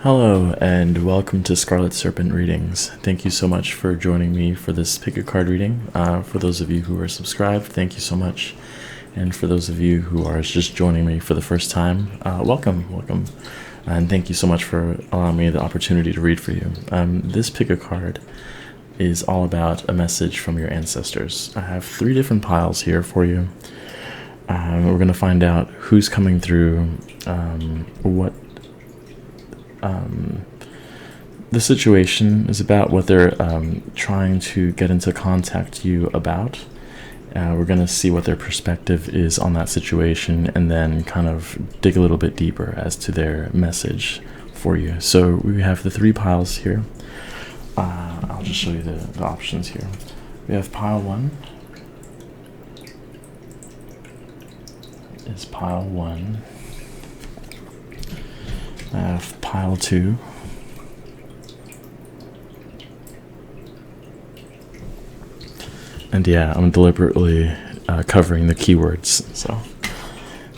Hello and welcome to Scarlet Serpent Readings. Thank you so much for joining me for this pick a card reading. For those of you who are subscribed, thank you so much. And for those of you who are just joining me for the first time, welcome. And thank you so much for allowing me the opportunity to read for you. This pick a card is all about a message from your ancestors. I have 3 different piles here for you. We're going to find out who's coming through, what the situation is about, what they're trying to get into contact you about. We're going to see what their perspective is on that situation and then kind of dig a little bit deeper as to their message for you. So we have the 3 piles here. I'll just show you the options here. We have pile 1 is pile 1. I have pile 2. And yeah, I'm deliberately covering the keywords. So,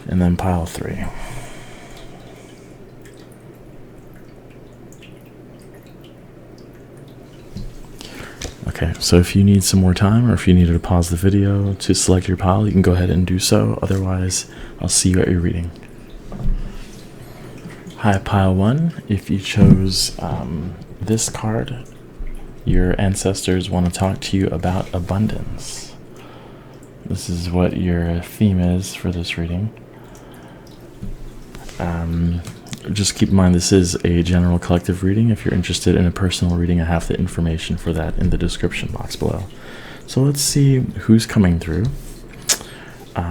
and then pile 3. Okay, so if you need some more time or if you needed to pause the video to select your pile, you can go ahead and do so. Otherwise, I'll see you at your reading. Hi, pile 1. If you chose this card, your ancestors want to talk to you about abundance. This is what your theme is for this reading. Just keep in mind this is a general collective reading. If you're interested in a personal reading, I have the information for that in the description box below. So let's see who's coming through.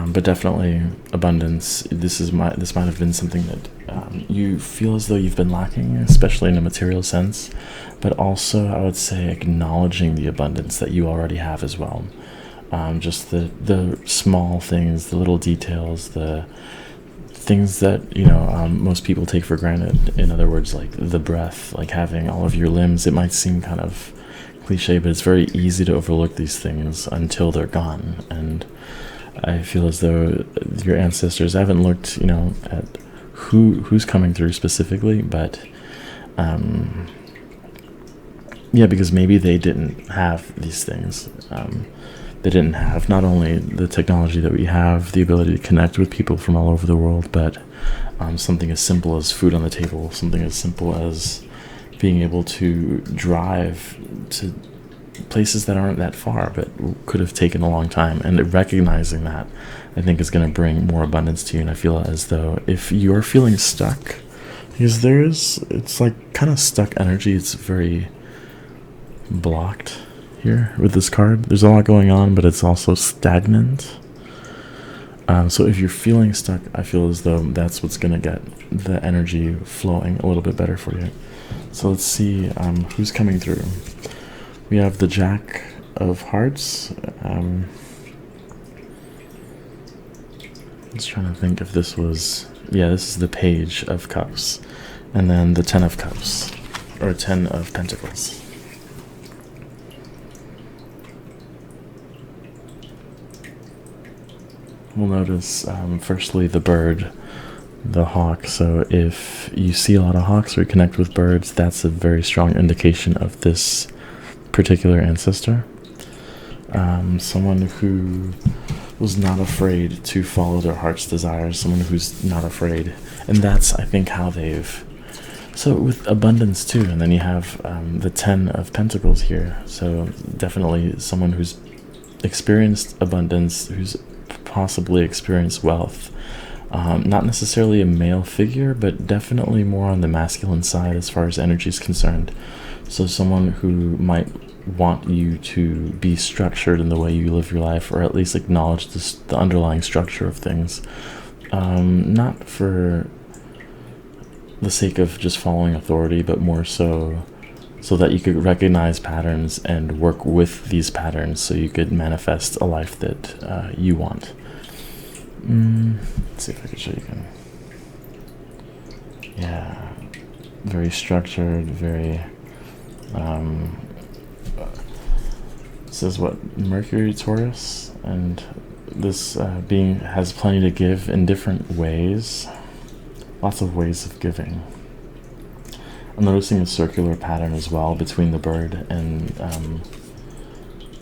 But definitely abundance. This might have been something that you feel as though you've been lacking, especially in a material sense. But also, I would say acknowledging the abundance that you already have as well. Just the small things, the little details, the things that most people take for granted. In other words, like the breath, like having all of your limbs. It might seem kind of cliche, but it's very easy to overlook these things until they're gone. And I feel as though your ancestors, I haven't looked, at who's coming through specifically, but yeah, because maybe they didn't have these things. They didn't have not only the technology that we have, the ability to connect with people from all over the world, but something as simple as food on the table, something as simple as being able to drive to places that aren't that far but could have taken a long time. And recognizing that, I think, is going to bring more abundance to you. And I feel as though if you're feeling stuck, because it's like kind of stuck energy, it's very blocked here with this card. There's a lot going on, but it's also stagnant. So if you're feeling stuck, I feel as though that's what's going to get the energy flowing a little bit better for you. So let's see who's coming through. We have the Jack of Hearts. Just trying to think if this was... Yeah, this is the Page of Cups. And then the 10 of Cups, or 10 of Pentacles. We'll notice, firstly, the bird, the hawk. So if you see a lot of hawks or connect with birds, that's a very strong indication of this particular ancestor. Someone who was not afraid to follow their heart's desires, someone who's not afraid. And that's, I think, how they've... So with abundance too, and then you have the 10 of Pentacles here. So definitely someone who's experienced abundance, who's possibly experienced wealth. Not necessarily a male figure, but definitely more on the masculine side as far as energy is concerned. So someone who might want you to be structured in the way you live your life, or at least acknowledge the underlying structure of things. Not for the sake of just following authority, but more so that you could recognize patterns and work with these patterns so you could manifest a life that you want. Let's see if I can show you again. Yeah, very structured, very... This is what, Mercury, Taurus, and this being has plenty to give in different ways. Lots of ways of giving. I'm noticing a circular pattern as well between the bird and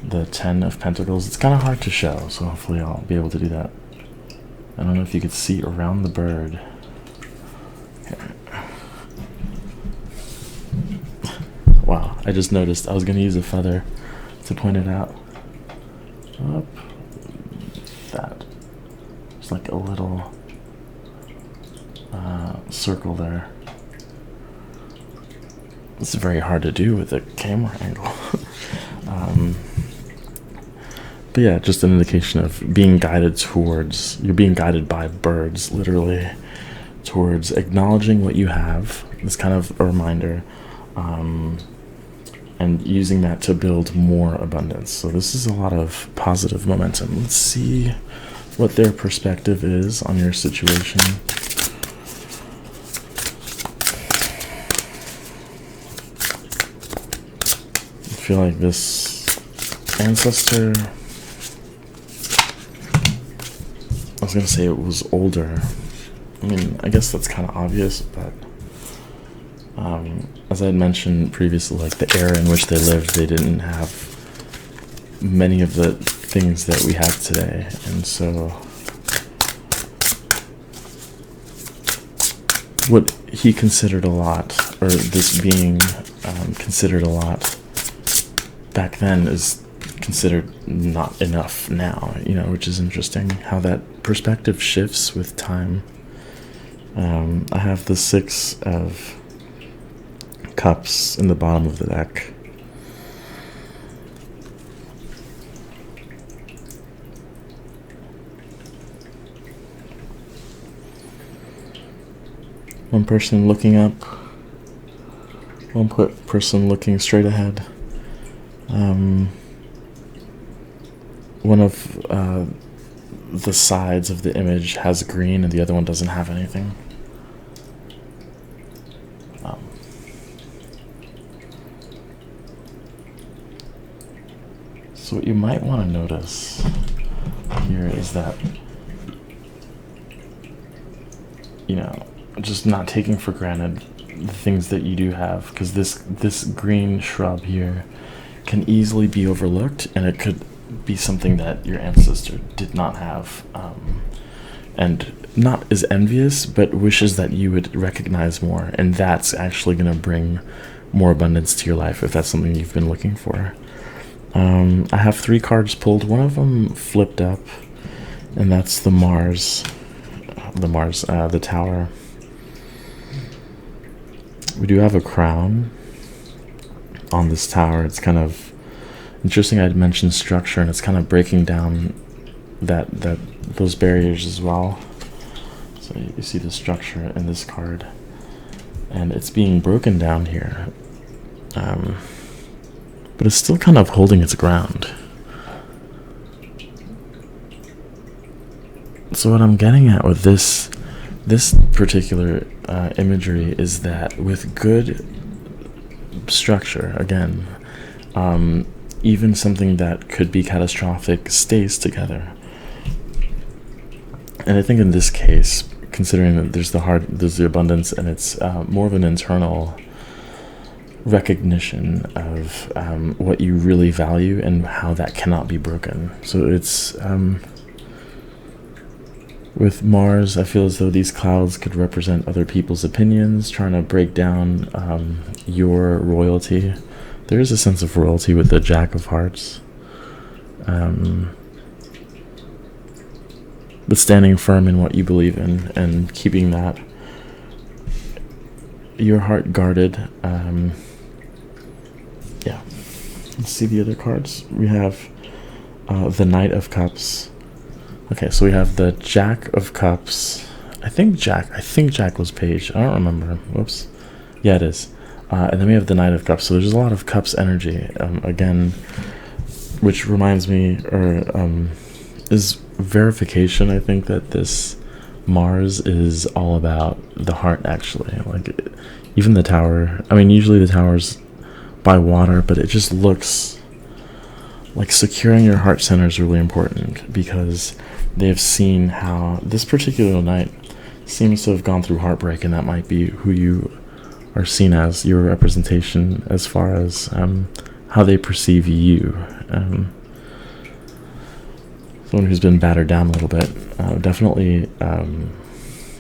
the 10 of Pentacles. It's kind of hard to show, so hopefully I'll be able to do that. I don't know if you could see around the bird. Wow, I just noticed I was going to use a feather to point it out. Up. That. There's like a little circle there. It's very hard to do with a camera angle. But yeah, just an indication of being guided towards, you're being guided by birds, literally, towards acknowledging what you have. It's kind of a reminder, and using that to build more abundance. So this is a lot of positive momentum. Let's see what their perspective is on your situation. I feel like this ancestor, I was gonna say it was older. I mean, I guess that's kind of obvious, but as I had mentioned previously, like the era in which they lived, they didn't have many of the things that we have today, and so what he considered a lot, or this being considered a lot back then, is considered not enough now, you know, which is interesting how that perspective shifts with time. I have the 6 of Cups in the bottom of the deck. One person looking up, one person looking straight ahead. One of the sides of the image has green and the other one doesn't have anything. So what you might want to notice here is that, you know, just not taking for granted the things that you do have, because this green shrub here can easily be overlooked, and it could be something that your ancestor did not have, and not is envious, but wishes that you would recognize more, and that's actually going to bring more abundance to your life if that's something you've been looking for. I have 3 cards pulled. One of them flipped up, and that's the Mars, the Tower. We do have a crown on this tower. It's kind of interesting. I'd mentioned structure, and it's kind of breaking down those barriers as well. So you see the structure in this card, and it's being broken down here. But it's still kind of holding its ground. So what I'm getting at with this particular imagery is that with good structure, again, even something that could be catastrophic stays together. And I think in this case, considering that there's the abundance, and it's more of an internal recognition of what you really value and how that cannot be broken. So it's with Mars, I feel as though these clouds could represent other people's opinions, trying to break down your royalty. There is a sense of royalty with the Jack of Hearts, but standing firm in what you believe in and keeping that your heart guarded. Yeah. Let's see the other cards. We have the Knight of Cups. Okay, so we have the Jack of Cups. I think Jack was page. I don't remember. Whoops. Yeah, it is. And then we have the Knight of Cups. So there's a lot of Cups energy. Again, which reminds me, or is verification, I think, that this Mars is all about the heart, actually. Like, even the tower. I mean, usually the tower's by water, but it just looks like securing your heart center is really important, because they have seen how this particular knight seems to have gone through heartbreak, and that might be who you are seen as, your representation as far as how they perceive you. Someone who's been battered down a little bit, definitely an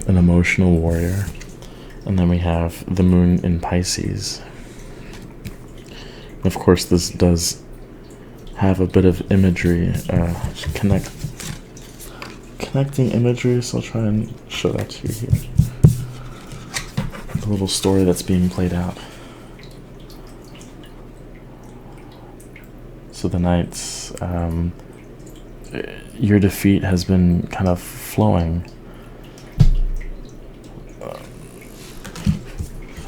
emotional warrior. And then we have the moon in Pisces. Of course, this does have a bit of imagery, connecting imagery, so I'll try and show that to you here. The little story that's being played out. So the knights, your defeat has been kind of flowing.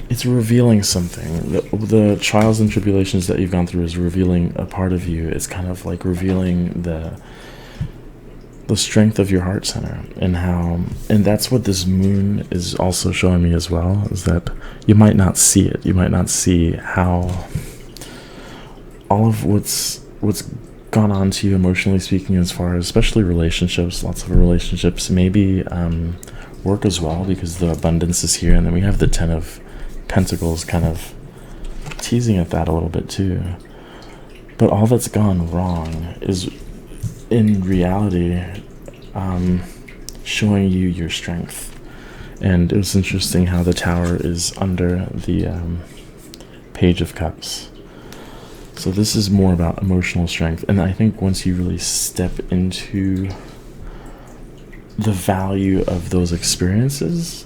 It's revealing something. The trials and tribulations that you've gone through is revealing a part of you. It's kind of like revealing the strength of your heart center, and that's what this moon is also showing me as well, is that you might not see it. You might not see how all of what's gone on to you emotionally speaking, as far as especially relationships, lots of relationships, maybe work as well, because the abundance is here. And then we have the 10 of Pentacles kind of teasing at that a little bit too. But all that's gone wrong is in reality showing you your strength. And it was interesting how the Tower is under the Page of Cups. So this is more about emotional strength. And I think once you really step into the value of those experiences,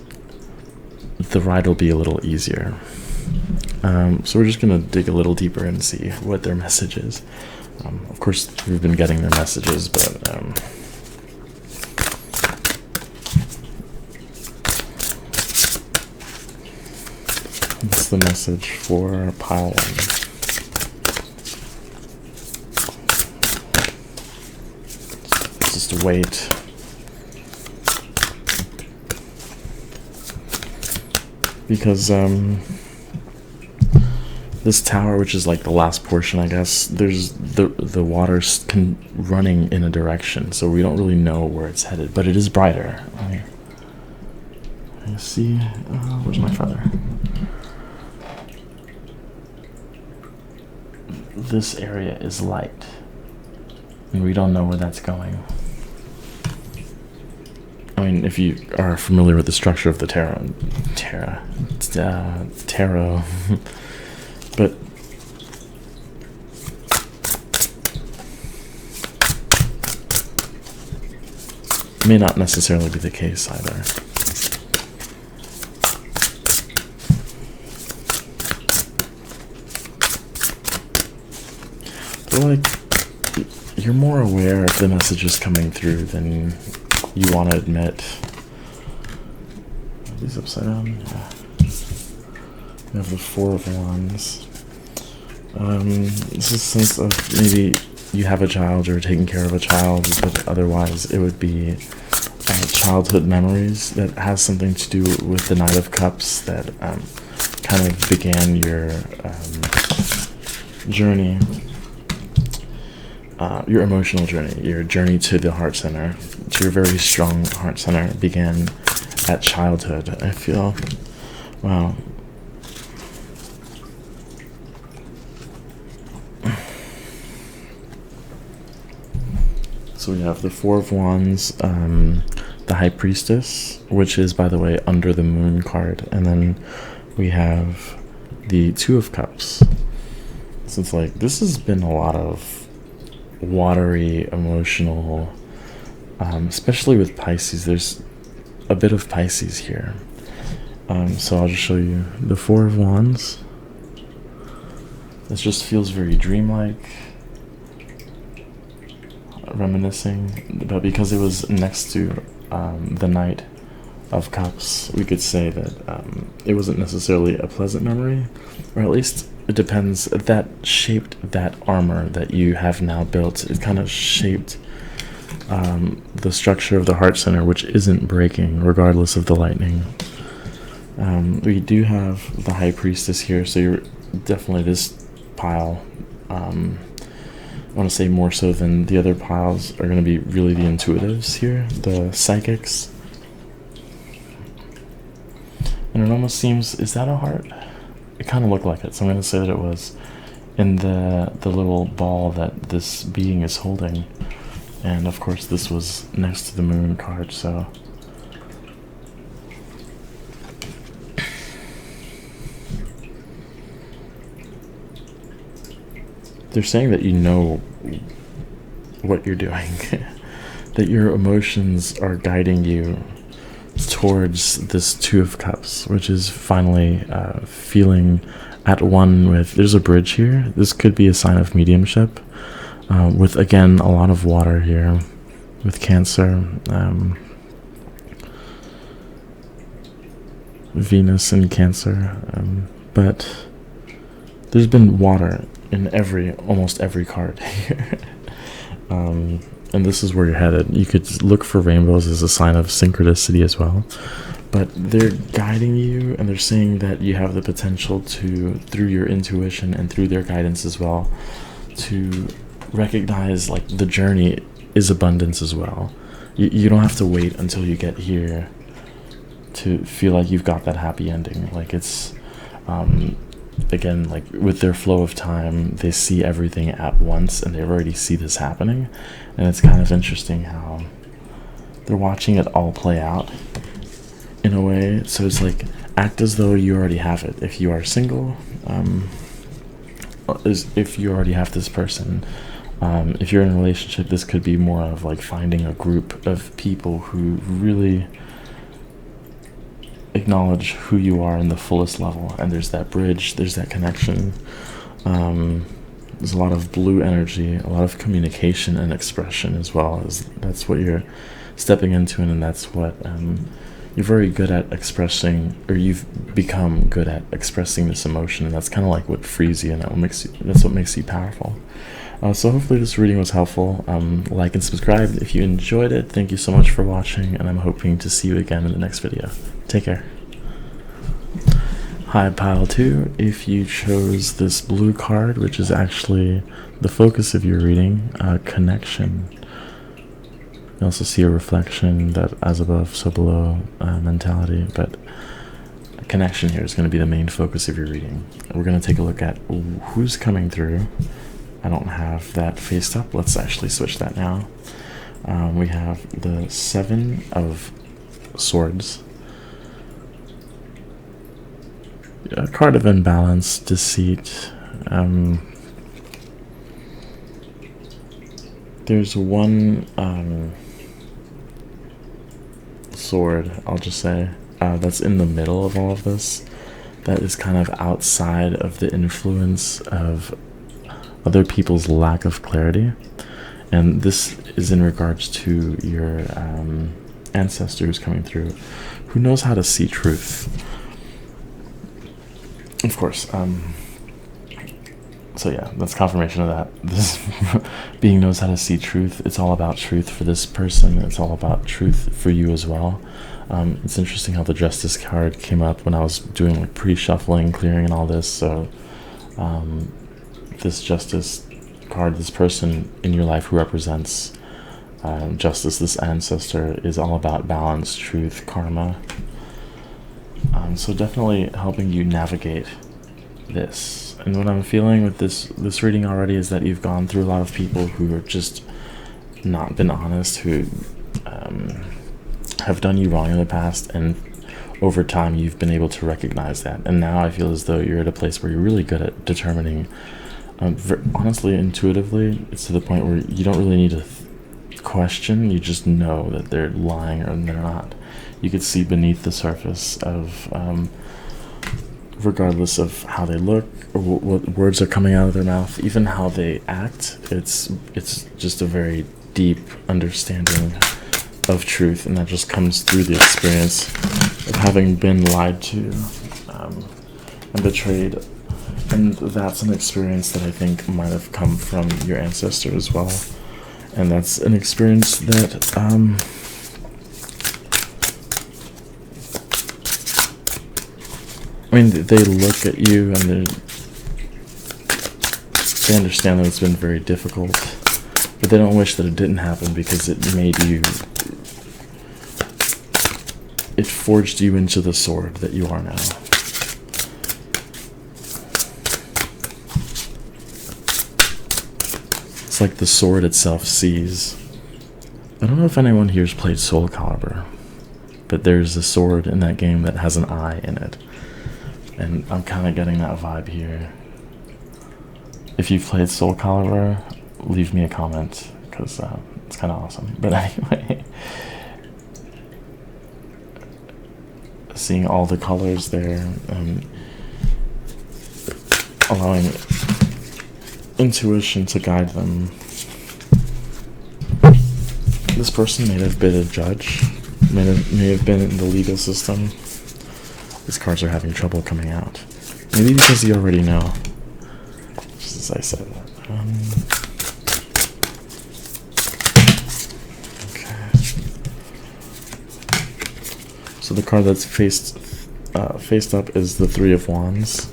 the ride will be a little easier. So we're just going to dig a little deeper and see what their message is. Of course, we've been getting their messages, but what's the message for pile 1? Just wait. Because this tower, which is like the last portion, I guess, there's the water's running in a direction, so we don't really know where it's headed, but it is brighter. I see. Where's my feather? This area is light, and we don't know where that's going. I mean, if you are familiar with the structure of the tarot, but may not necessarily be the case either. But like, you're more aware of the messages coming through than you want to admit. Are these upside down? Yeah. We have the 4 of Wands. This is a sense of maybe you have a child or taking care of a child, but otherwise it would be childhood memories that has something to do with the Knight of Cups that kind of began your journey. Your emotional journey, your journey to the heart center, to your very strong heart center, began at childhood. I feel, wow. So we have the 4 of Wands, the High Priestess, which is, by the way, under the Moon card, and then we have the 2 of Cups. So it's like, this has been a lot of watery, emotional, especially with Pisces. There's a bit of Pisces here. So I'll just show you the 4 of Wands. This just feels very dreamlike, reminiscing, but because it was next to the Knight of Cups, we could say that it wasn't necessarily a pleasant memory, or at least it depends. That shaped that armor that you have now built. It kind of shaped the structure of the heart center, which isn't breaking regardless of the lightning. We do have the High Priestess here, so you're definitely this pile. I want to say more so than the other piles are going to be really the intuitives here, the psychics. And it almost seems, is that a heart? it kind of looked like it, so I'm going to say that it was in the little ball that this being is holding. And of course this was next to the moon card, so they're saying that you know what you're doing, that your emotions are guiding you towards this Two of Cups, which is finally feeling at one with, there's a bridge here. This could be a sign of mediumship, with again a lot of water here with Cancer, Venus in Cancer, but there's been water in almost every card here. And this is where you're headed. You could look for rainbows as a sign of synchronicity as well, but they're guiding you, and they're saying that you have the potential to, through your intuition and through their guidance as well, to recognize like the journey is abundance as well. You don't have to wait until you get here to feel like you've got that happy ending. Like it's again, like with their flow of time, they see everything at once, and they already see this happening. And it's kind of interesting how they're watching it all play out in a way. So it's like, act as though you already have it. If you are single, if you already have this person, if you're in a relationship, this could be more of like finding a group of people who really acknowledge who you are in the fullest level. And there's that bridge, there's that connection. There's a lot of blue energy, a lot of communication and expression as well. That's what you're stepping into, and that's what you're very good at expressing, or you've become good at expressing this emotion. And that's kind of like what frees you, and that's what makes you powerful. So hopefully this reading was helpful. Like and subscribe if you enjoyed it. Thank you so much for watching, and I'm hoping to see you again in the next video. Take care. Hi, Pile 2. If you chose this blue card, which is actually the focus of your reading, connection. You also see a reflection, that as above, so below mentality, but connection here is going to be the main focus of your reading. We're going to take a look at who's coming through. I don't have that faced up. Let's actually switch that now. We have the Seven of Swords. A card of imbalance, deceit. There's one sword, I'll just say, that's in the middle of all of this, that is kind of outside of the influence of other people's lack of clarity. And this is in regards to your ancestor who's coming through, who knows how to see truth. Of course, so yeah, that's confirmation of that. This being knows how to see truth. It's all about truth for this person. It's all about truth for you as well. It's interesting how the Justice card came up when I was doing like pre-shuffling, clearing and all this. So this Justice card, this person in your life who represents justice, this ancestor, is all about balance, truth, karma. So definitely helping you navigate this. And what I'm feeling with this reading already is that you've gone through a lot of people who have just not been honest, who have done you wrong in the past, and over time you've been able to recognize that. And now I feel as though you're at a place where you're really good at determining, honestly, intuitively, it's to the point where you don't really need to question, you just know that they're lying or they're not. You could see beneath the surface of, regardless of how they look or what words are coming out of their mouth, even how they act, it's just a very deep understanding of truth, and that just comes through the experience of having been lied to and betrayed. And that's an experience that I think might have come from your ancestor as well. And that's an experience that I mean, they look at you and they understand that it's been very difficult, but they don't wish that it didn't happen, because it made you, it forged you into the sword that you are now. it's like the sword itself sees. I don't know if anyone here's played Soul Calibur, but there's a sword in that game that has an eye in it. And I'm kind of getting that vibe here. If you've played Soul Calibur, leave me a comment, because it's kind of awesome. But anyway, seeing all the colors there, allowing intuition to guide them. This person may have been a judge, may have been in the legal system. These cards are having trouble coming out. Maybe because you already know, just as I said. Okay. So the card that's faced up is the Three of Wands,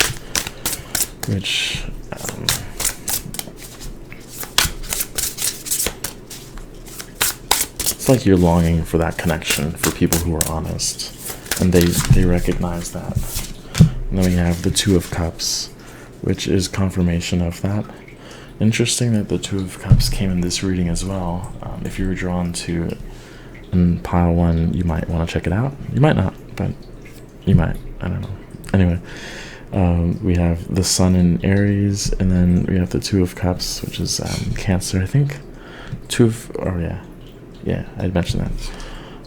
which it's like you're longing for that connection, for people who are honest, and they recognize that. And then we have the Two of Cups, which is confirmation of that. Interesting that the Two of Cups came in this reading as well. If you were drawn to in pile 1, you might want to check it out. You might not, but you might. I don't know. Anyway, we have the Sun in Aries, and then we have the Two of Cups, which is Cancer, I think. Yeah, I had mentioned that.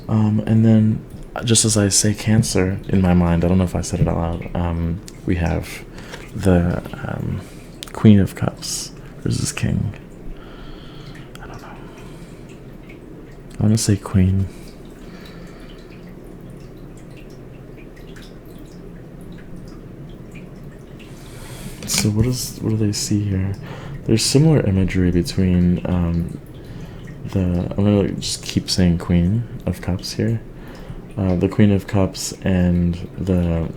And then, just as I say Cancer in my mind, I don't know if I said it out loud, we have the Queen of Cups versus King. I don't know. I want to say Queen. So what do they see here? There's similar imagery between I'm gonna just keep saying Queen of Cups here. The Queen of Cups and the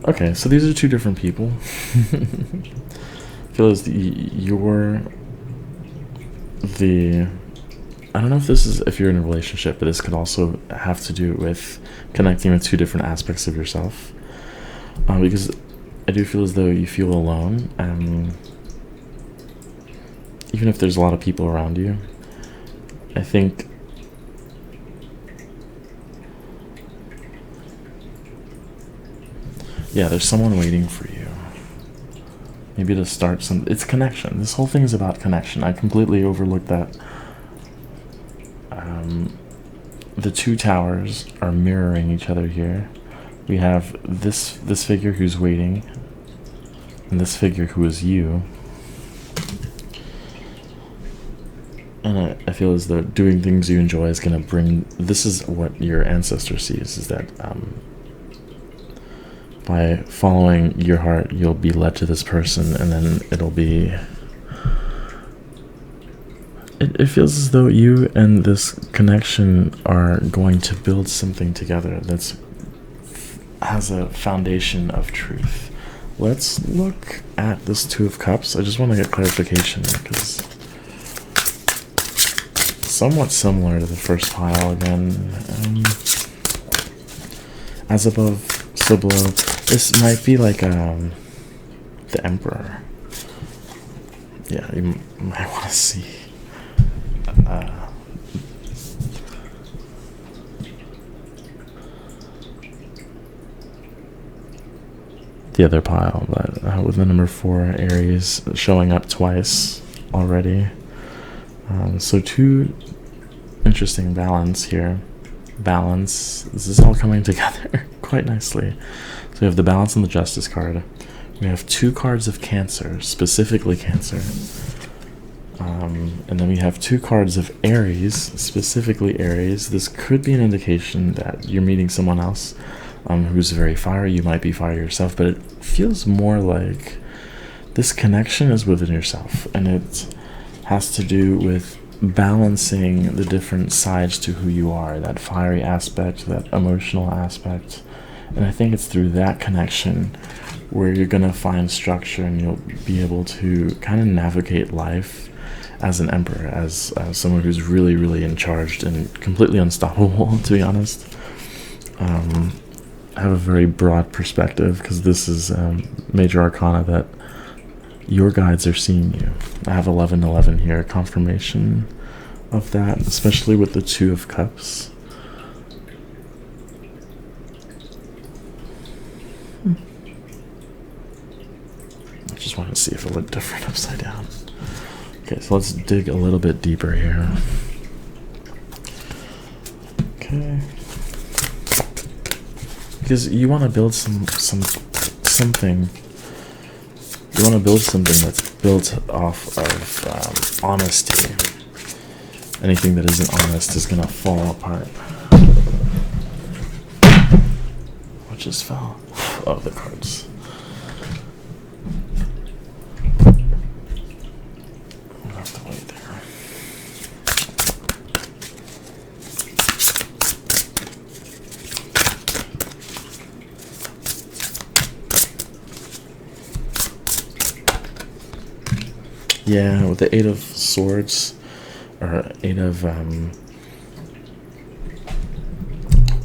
okay, so these are two different people. I feel as you're the I don't know if you're in a relationship, but this could also have to do with connecting with two different aspects of yourself. Because I do feel as though you feel alone, even if there's a lot of people around you. I think there's someone waiting for you. Maybe to start it's connection. This whole thing is about connection. I completely overlooked that. The two towers are mirroring each other here. We have this figure who's waiting, and this figure who is you. And I feel as though doing things you enjoy is going to bring... This is what your ancestor sees, is that by following your heart, you'll be led to this person, and then it'll be... It feels as though you and this connection are going to build something together that's has a foundation of truth. Let's look at this Two of Cups. I just want to get clarification, because somewhat similar to the first pile again. As above, so below. This might be like the Emperor. Yeah, you might want to see. The other pile, but with the number 4 Aries showing up twice already. So two interesting balance here. Balance. This is all coming together quite nicely. So we have the Balance and the Justice card. We have 2 cards of Cancer, specifically Cancer. And then we have 2 cards of Aries, specifically Aries. This could be an indication that you're meeting someone else who's very fiery. You might be fire yourself, but it feels more like this connection is within yourself, and it has to do with balancing the different sides to who you are, that fiery aspect, that emotional aspect. And I think it's through that connection where you're going to find structure, and you'll be able to kind of navigate life as an emperor, as someone who's really, really in charge and completely unstoppable, to be honest. I have a very broad perspective because this is major arcana that your guides are seeing you. I have 1111 here, confirmation of that, especially with the Two of Cups. I just want to see if it looked different upside down. Okay, so let's dig a little bit deeper here. Okay. Because you want to build something. You want to build something that's built off of honesty. Anything that isn't honest is gonna fall apart. What just fell? Oh, the cards. I'll have to wait there. Yeah, with the Eight of Swords, or Eight of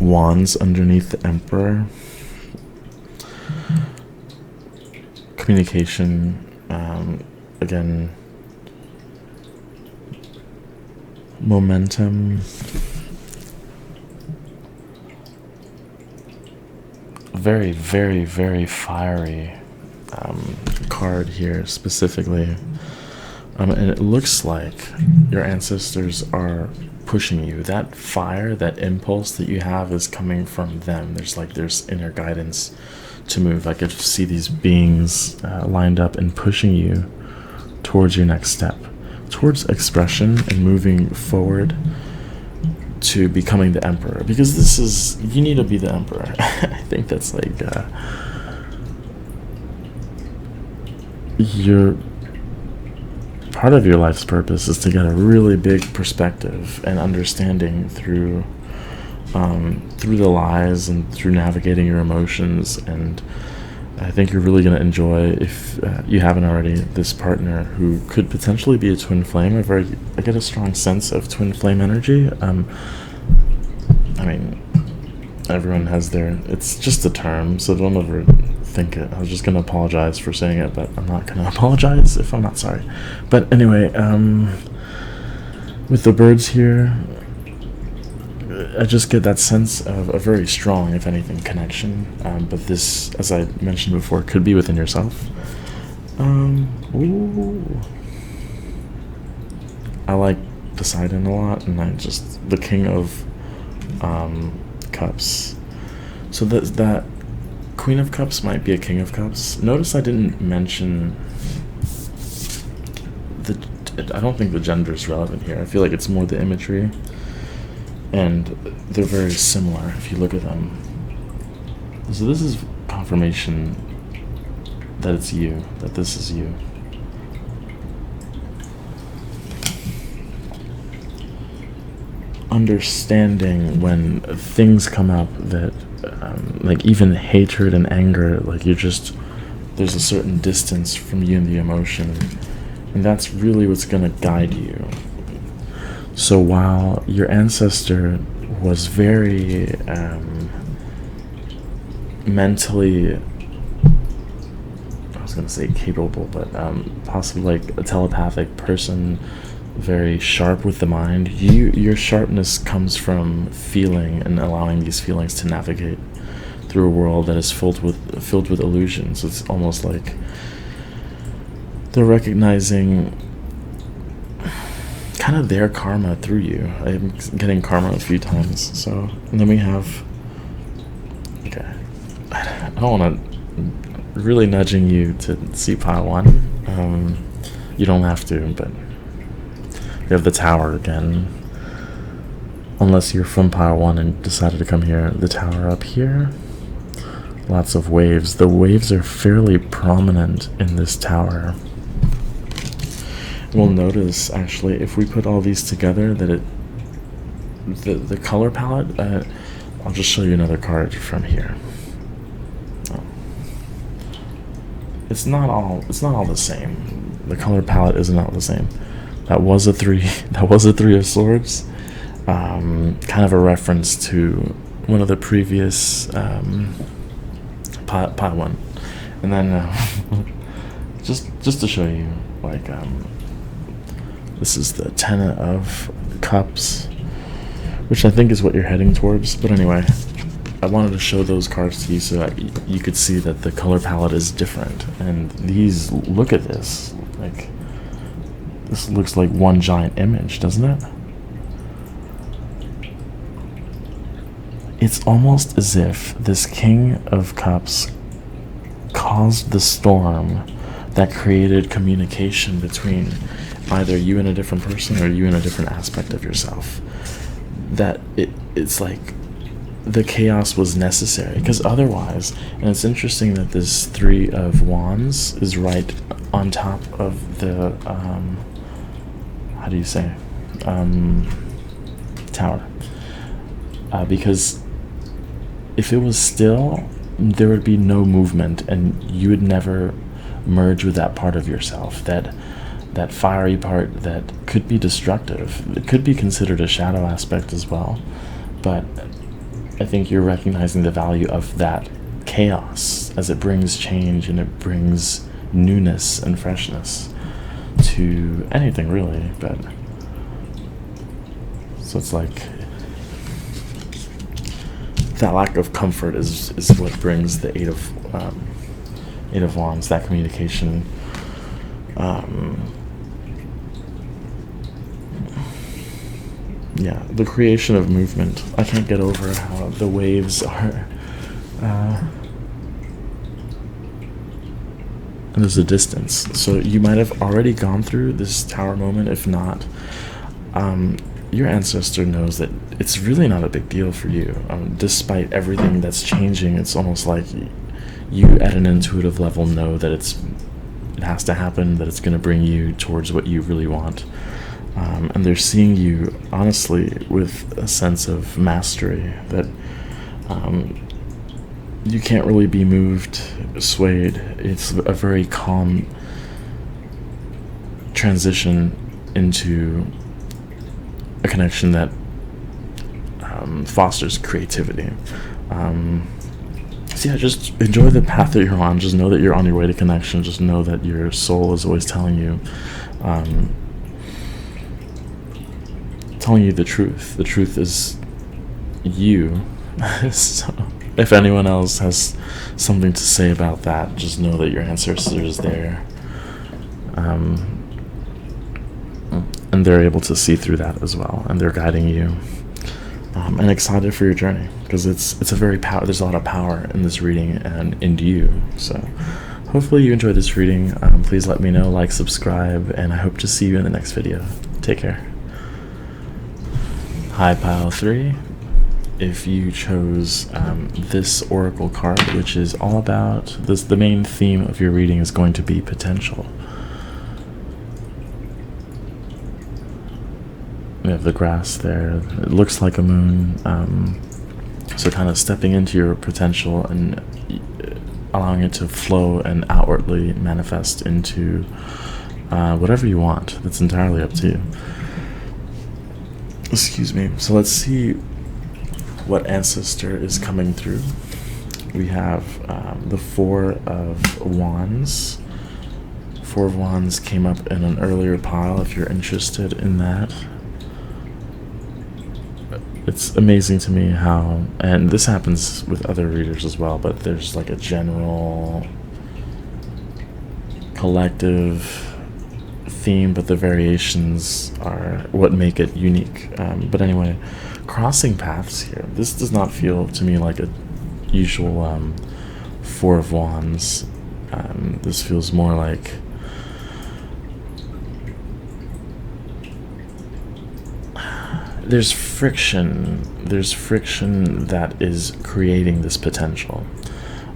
Wands underneath the Emperor. Communication, again, momentum, very, very, very fiery card here specifically. And it looks like your ancestors are pushing you. That fire, that impulse that you have is coming from them. There's inner guidance to move. I could see these beings lined up and pushing you towards your next step, towards expression and moving forward to becoming the Emperor. Because you need to be the Emperor. I think that's like part of your life's purpose is to get a really big perspective and understanding through the lies and through navigating your emotions. And I think you're really going to enjoy, if you haven't already, this partner who could potentially be a twin flame. I get a strong sense of twin flame energy. I mean, everyone has it's just a term, so don't ever think it. I was just going to apologize for saying it, but I'm not going to apologize if I'm not sorry. But anyway, with the birds here, I just get that sense of a very strong, if anything, connection. But this, as I mentioned before, could be within yourself. Ooh. I like Poseidon a lot, and the King of Cups. So that Queen of Cups might be a King of Cups. Notice I didn't mention I don't think the gender is relevant here. I feel like it's more the imagery, and they're very similar if you look at them. So this is confirmation that it's you, that this is you. Understanding when things come up that like even hatred and anger, like there's a certain distance from you and the emotion, and that's really what's going to guide you. So while your ancestor was very mentally, I was going to say capable, but possibly like a telepathic person, very sharp with the mind, your sharpness comes from feeling and allowing these feelings to navigate through a world that is filled with illusions. It's almost like they're recognizing kind of their karma through you. I'm getting karma a few times. So, and then we have, okay, I don't want to really nudging you to see pile one. You don't have to, but we have the Tower again. Unless you're from pile one and decided to come here, the Tower up here. Lots of waves. The waves are fairly prominent in this tower. We'll notice, actually, if we put all these together, that the color palette, I'll just show you another card from here. Oh. It's not all the same. The color palette isn't all the same. That was a three of Swords. Kind of a reference to one of the previous pile one. And then just to show you, like, this is the Ten of Cups, which I think is what you're heading towards. But anyway, I wanted to show those cards to you so that you could see that the color palette is different. And these, look at this. Like, this looks like one giant image, doesn't it? It's almost as if this King of Cups caused the storm that created communication between either you and a different person or you and a different aspect of yourself. That it's like the chaos was necessary, because otherwise, and it's interesting that this Three of Wands is right on top of the how do you say, Tower, because if it was still, there would be no movement, and you would never merge with that part of yourself, that fiery part that could be destructive. It could be considered a shadow aspect as well, but I think you're recognizing the value of that chaos as it brings change and it brings newness and freshness to anything, really. But so it's like that lack of comfort is what brings the Eight of Wands, that communication. Yeah, the creation of movement. I can't get over how the waves are. And there's a distance. So you might have already gone through this Tower moment. If not, your ancestor knows that it's really not a big deal for you. Despite everything that's changing, it's almost like you at an intuitive level know that it has to happen, that it's going to bring you towards what you really want. And they're seeing you, honestly, with a sense of mastery, that you can't really be moved, swayed. It's a very calm transition into a connection that fosters creativity. So yeah, just enjoy the path that you're on. Just know that you're on your way to connection. Just know that your soul is always telling you the truth. The truth is you. So if anyone else has something to say about that, just know that your ancestor is there, and they're able to see through that as well, and they're guiding you. And excited for your journey, because it's a very there's a lot of power in this reading and in you. So hopefully you enjoyed this reading. Please let me know, like, subscribe, and I hope to see you in the next video. Take care. Hi, Pile 3. If you chose this Oracle card, which is all about this, the main theme of your reading is going to be potential. We have the grass there. It looks like a moon. So kind of stepping into your potential and allowing it to flow and outwardly manifest into whatever you want. That's entirely up to you. Excuse me. So let's see what ancestor is coming through. We have the Four of Wands. Four of Wands came up in an earlier pile if you're interested in that. It's amazing to me how, and this happens with other readers as well, but there's like a general collective theme, but the variations are what make it unique. But anyway, crossing paths here. This does not feel to me like a usual Four of Wands. This feels more like there's friction that is creating this potential,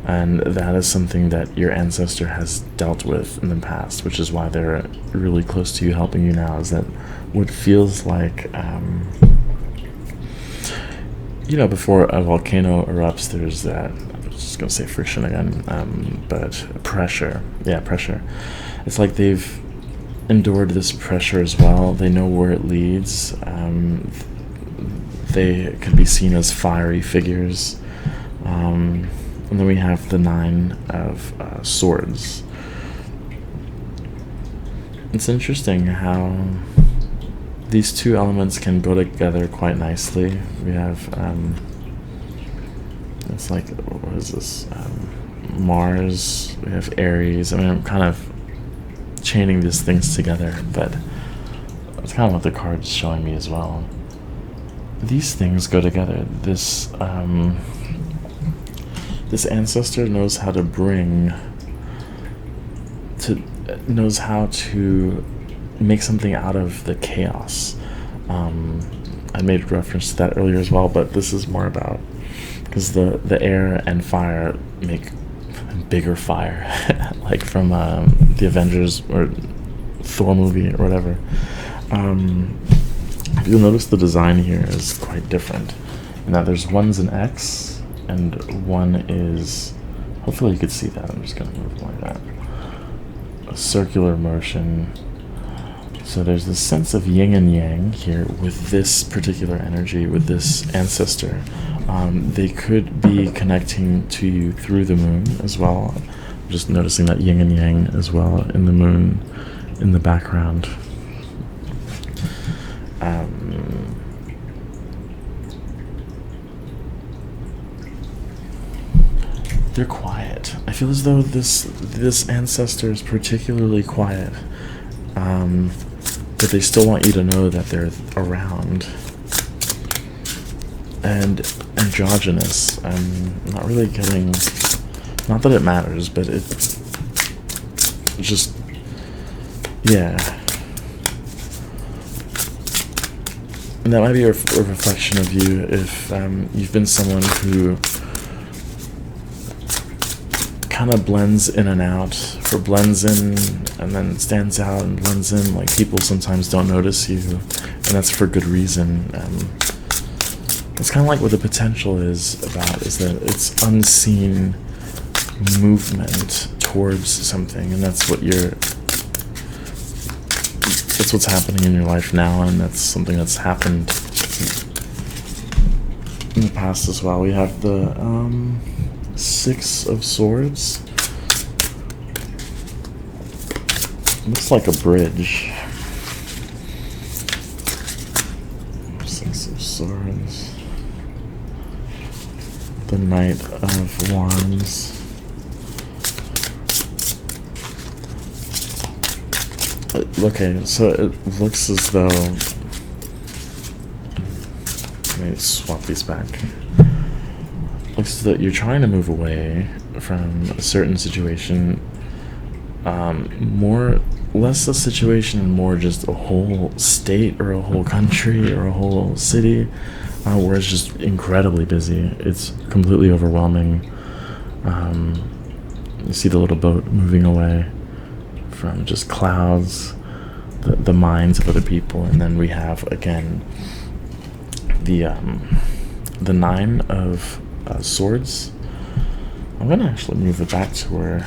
and that is something that your ancestor has dealt with in the past, which is why they're really close to you, helping you now. Is that what feels like before a volcano erupts, there's that, I'm just gonna say friction again, but pressure. Yeah, pressure. It's like they've endured this pressure as well. They know where it leads. They could be seen as fiery figures. And then we have the Nine of Swords. It's interesting how these two elements can go together quite nicely. We have, it's like, what is this? Mars, we have Aries. I mean, I'm kind of chaining these things together, but that's kind of what the card's showing me as well. These things go together. This ancestor knows how to knows how to make something out of the chaos. I made reference to that earlier as well, but this is more about, because the air and fire make bigger fire, like from the Avengers or Thor movie or whatever. You'll notice the design here is quite different. Now there's one's an X and one is, hopefully you could see that, I'm just going to move like that, a circular motion. So there's this sense of yin and yang here with this particular energy, with this ancestor. They could be connecting to you through the moon as well. Just noticing that yin and yang as well in the moon in the background. They're quiet. I feel as though this ancestor is particularly quiet, but they still want you to know that they're around. And androgynous. I'm not really getting. Not that it matters, but it just, yeah. And that might be a reflection of you if you've been someone who kind of blends in and out, or blends in and then stands out and blends in. Like, people sometimes don't notice you, and that's for good reason. It's kind of like what the potential is about, is that it's unseen movement towards something, and that's what's happening in your life now, and that's something that's happened in the past as well. We have the Six of Swords. Looks like a bridge. Six of Swords. The Knight of Wands. Okay, so it looks as though, let me swap these back. Looks as though you're trying to move away from a certain situation, less a situation and more just a whole state or a whole country or a whole city, where it's just incredibly busy. It's completely overwhelming. You see the little boat moving away from just clouds, the minds of other people, and then we have again the Nine of Swords. I'm gonna actually move it back to where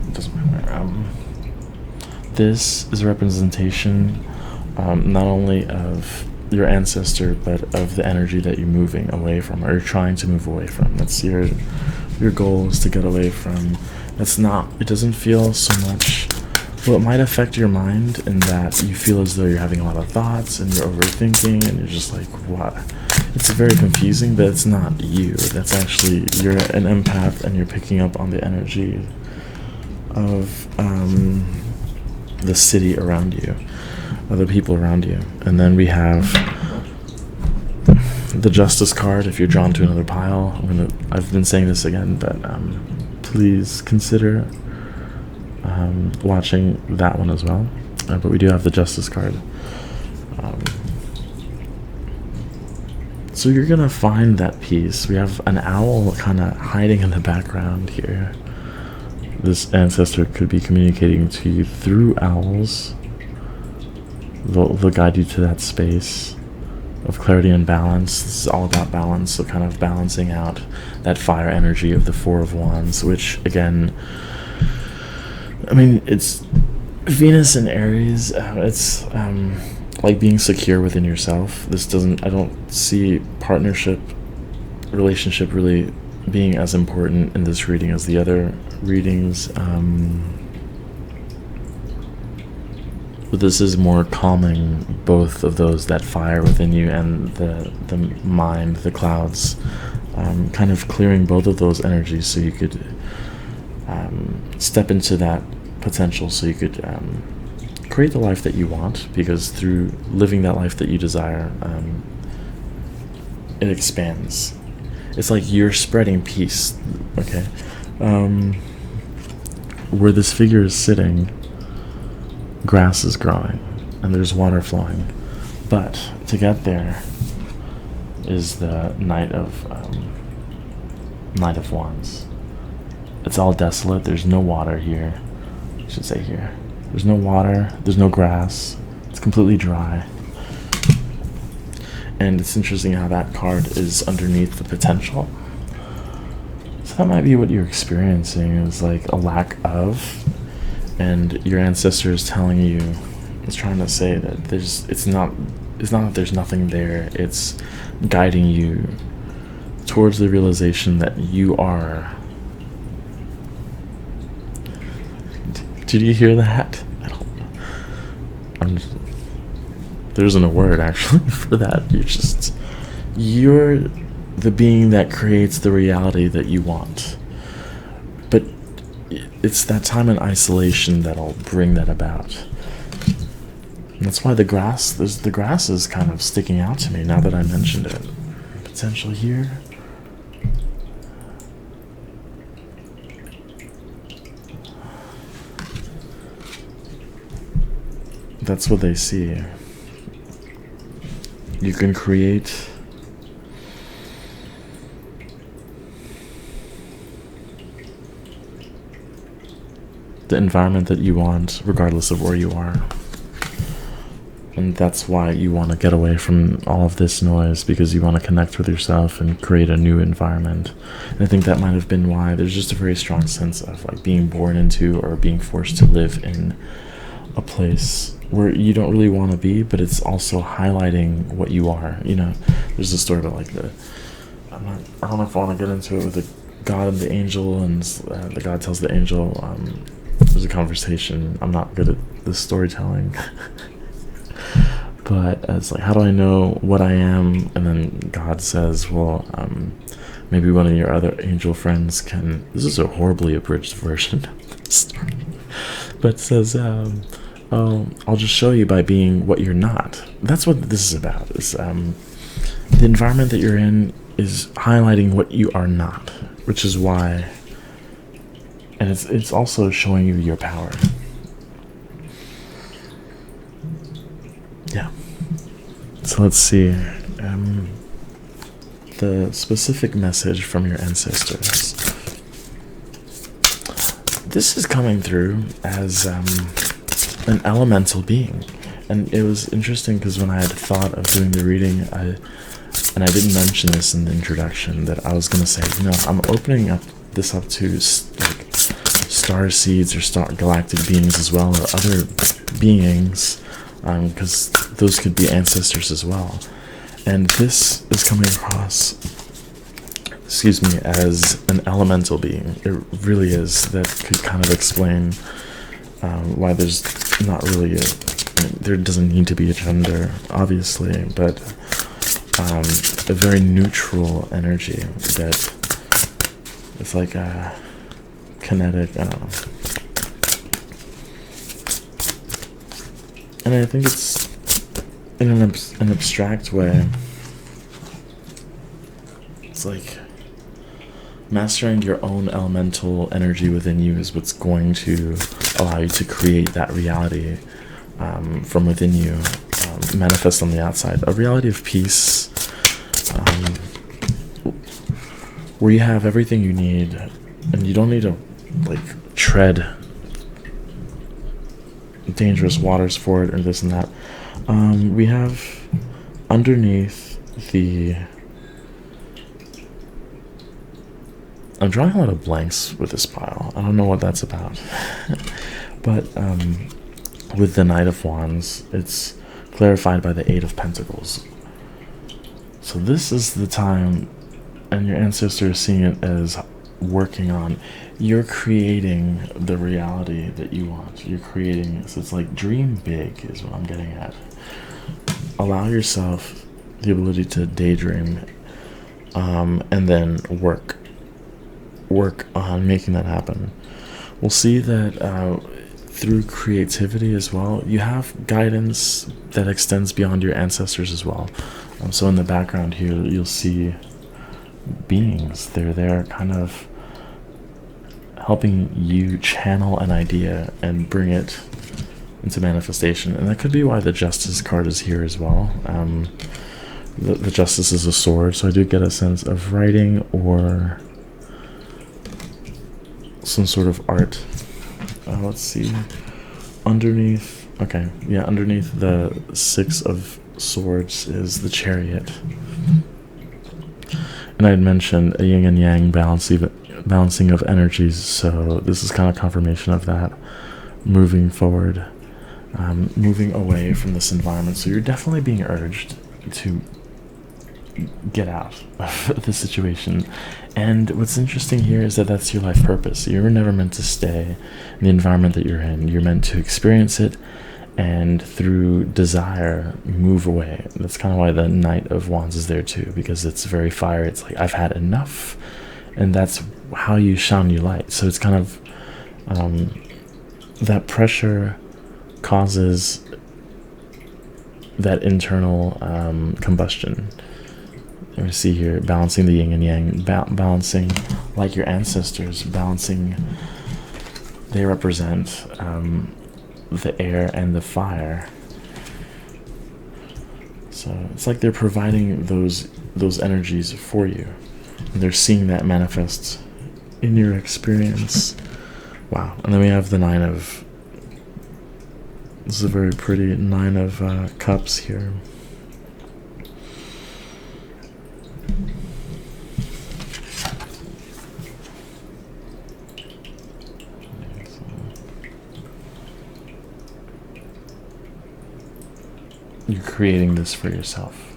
it doesn't matter. This is a representation not only of your ancestor, but of the energy that you're moving away from, or you're trying to move away from. That's your goal, is to get away from. It doesn't feel so much, well, it might affect your mind in that you feel as though you're having a lot of thoughts and you're overthinking and you're just like, what? It's very confusing, but it's not you. That's actually, you're an empath and you're picking up on the energy of the city around you, other people around you. And then we have the Justice card. If you're drawn to another pile, I've been saying this again, but please consider watching that one as well. But we do have the Justice card. So you're gonna find that peace. We have an owl kind of hiding in the background here. This ancestor could be communicating to you through owls. They'll guide you to that space of clarity and balance. This is all about balance, so kind of balancing out that fire energy of the Four of Wands, which again, I mean, it's Venus in Aries. It's like being secure within yourself. I don't see relationship really being as important in this reading as the other readings. But this is more calming both of those, that fire within you and the mind, the clouds, kind of clearing both of those energies so you could step into that potential, so you could create the life that you want, because through living that life that you desire, it expands. It's like you're spreading peace, okay? Where this figure is sitting, grass is growing and there's water flowing, but to get there is the Knight of Wands. It's all desolate. There's no water here. I should say here. There's no water. There's no grass. It's completely dry. And it's interesting how that card is underneath the potential. So that might be what you're experiencing, is like a lack of, and your ancestor is telling you, it's trying to say that it's not that there's nothing there. It's guiding you towards the realization that you are. Did you hear that? I don't know. There isn't a word actually for that. You're the being that creates the reality that you want. But it's that time in isolation that'll bring that about. And that's why the grass is kind of sticking out to me now that I mentioned it. Potential here. That's what they see. You can create the environment that you want regardless of where you are. And that's why you want to get away from all of this noise, because you want to connect with yourself and create a new environment. And I think that might have been why there's just a very strong sense of like being born into or being forced to live in a place where you don't really want to be, but it's also highlighting what you are. You know, there's a story about like I don't know if I want to get into it with the God and the angel, and the God tells the angel, there's a conversation. I'm not good at the storytelling. But it's like, how do I know what I am? And then God says, well, maybe one of your other angel friends can. This is a horribly abridged version of the story. But says, I'll just show you by being what you're not. That's what this is about. Is the environment that you're in is highlighting what you are not, which is why. And it's also showing you your power. Yeah. So let's see. The specific message from your ancestors. This is coming through as an elemental being. And it was interesting because when I had thought of doing the reading, and I didn't mention this in the introduction, that I was going to say, I'm opening this up to like star seeds or galactic beings as well, or other beings, because those could be ancestors as well. And this is coming across, as an elemental being. It really is. That could kind of explain why there's not really there doesn't need to be a gender, obviously, but a very neutral energy that it's like a kinetic, I don't know. And I think it's in an abstract way. It's like mastering your own elemental energy within you is what's going to allow you to create that reality from within you, manifest on the outside. A reality of peace, where you have everything you need, and you don't need to like tread dangerous waters for it or this and that. We have underneath the. I'm drawing a lot of blanks with this pile. I don't know what that's about. But with the Knight of Wands, it's clarified by the Eight of Pentacles. So this is the time, and your ancestor is seeing it as working on. You're creating the reality that you want. You're creating, so it's like dream big is what I'm getting at. Allow yourself the ability to daydream, and then work on making that happen. We'll see that through creativity as well, you have guidance that extends beyond your ancestors as well. So in the background here, you'll see beings. They're there kind of helping you channel an idea and bring it into manifestation. And that could be why the Justice card is here as well. The Justice is a sword, so I do get a sense of writing or some sort of art. Let's see. Underneath, okay, yeah, underneath the Six of Swords is the Chariot. And I had mentioned a yin and yang balancing of energies, so this is kind of confirmation of that. Moving forward, moving away from this environment. So you're definitely being urged to get out of the situation. And what's interesting here is that that's your life purpose. You were never meant to stay in the environment that you're in. You're meant to experience it, and through desire, move away. That's kind of why the Knight of Wands is there too, because it's very fire. It's like, I've had enough, and that's how you shine your light. So it's kind of that pressure causes that internal combustion. We see here, balancing the yin and yang, balancing like your ancestors, balancing. They represent the air and the fire. So it's like they're providing those energies for you. And they're seeing that manifest in your experience. Wow. And then we have the this is a very pretty Nine of Cups here. You're creating this for yourself.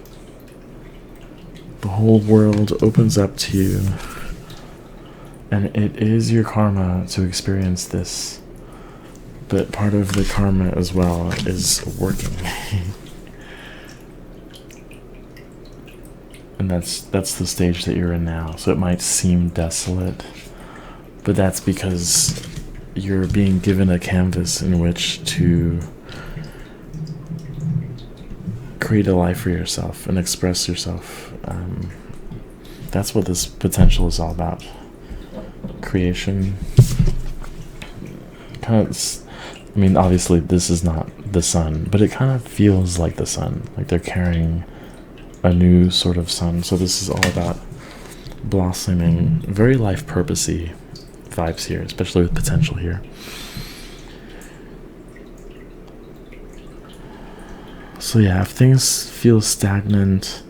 The whole world opens up to you, and it is your karma to experience this. But part of the karma as well is working. And that's the stage that you're in now. So it might seem desolate, but that's because you're being given a canvas in which to create a life for yourself and express yourself. That's what this potential is all about. Creation. Kind of, I mean, obviously this is not the sun, but it kind of feels like the sun. Like they're carrying a new sort of sun. So this is all about blossoming. Very life purposey vibes here, especially with potential here. So yeah, if things feel stagnant,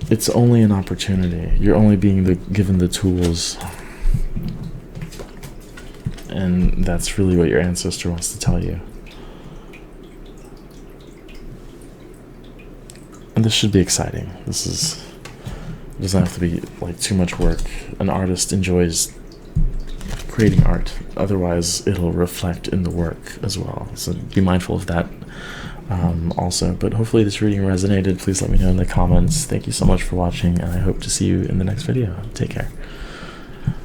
it's only an opportunity. You're only being given the tools. And that's really what your ancestor wants to tell you. And this should be exciting. It doesn't have to be like too much work. An artist enjoys creating art. Otherwise, it'll reflect in the work as well. So be mindful of that. Also, but hopefully this reading resonated. Please let me know in the comments. Thank you so much for watching, and I hope to see you in the next video. Take care.